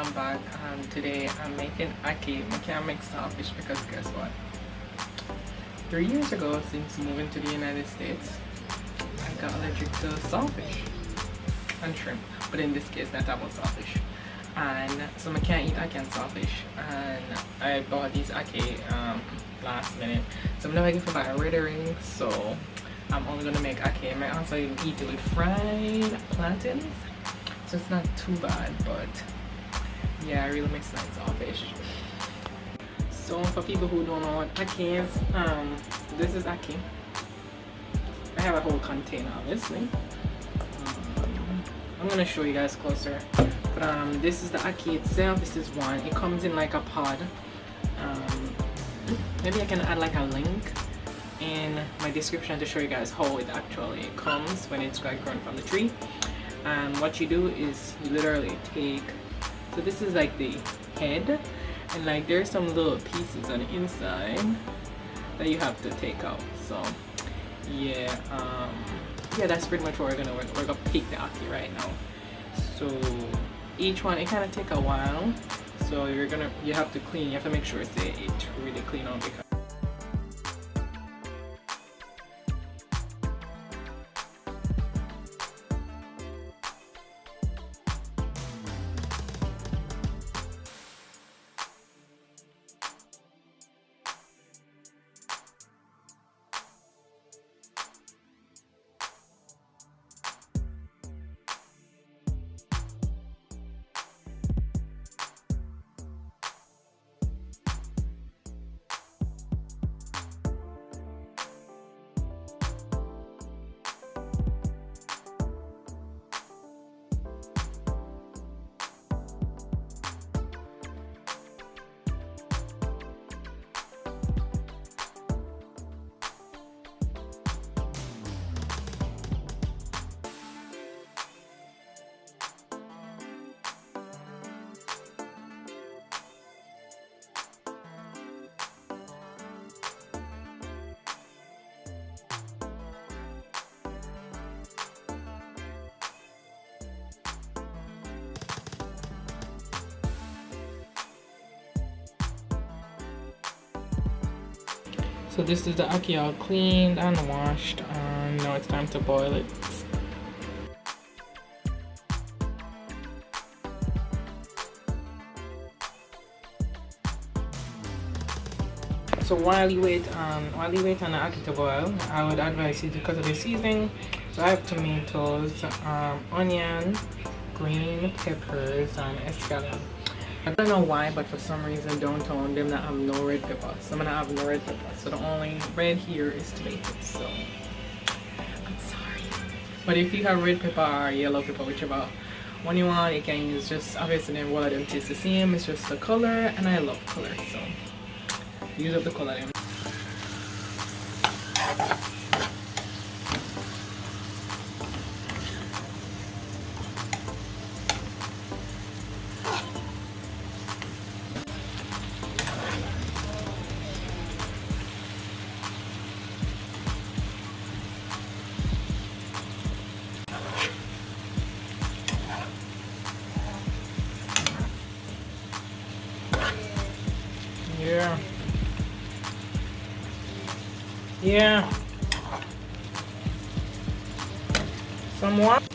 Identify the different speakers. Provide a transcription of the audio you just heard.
Speaker 1: welcome back. Today I'm making ackee. I can't make saltfish because guess what? 3 years ago, since moving to the United States, I got allergic to saltfish and shrimp, but in this case not about saltfish. And so I can't eat ackee and saltfish, and I bought these ackee last minute. So I'm never going to buy a red ring, so I'm only gonna make ackee. I might also eat it with fried plantains, so it's not too bad, but yeah, it really makes nice saltfish. So for people who don't know what ackee is, this is ackee. I have a whole container obviously. I'm gonna show you guys closer, but this is the ackee itself. This is one. It comes in like a pod. Maybe I can add like a link in my description to show you guys how it actually comes when it's like grown from the tree. And what you do is you literally take, so this is like the head, and like there's some little pieces on the inside that you have to take out. So yeah, that's pretty much what we're gonna pick the ackee right now. So each one, it kind of take a while, so you have to clean. You have to make sure it's really clean out, because so this is the ackee all cleaned and washed, and now it's time to boil it. So while you wait on the ackee to boil, I would advise you, because of the seasoning, so I have tomatoes, onion, green peppers, and escallion. I don't know why, but for some reason downtown them not have no red pepper. Some of them have no red pepper, so the only red here is tomatoes. So I'm sorry, but if you have red pepper or yellow pepper, whichever one you want, you can use. Just obviously then all of them taste the same. It's just the color, and I love color, so use up the color then. Yeah. Some water.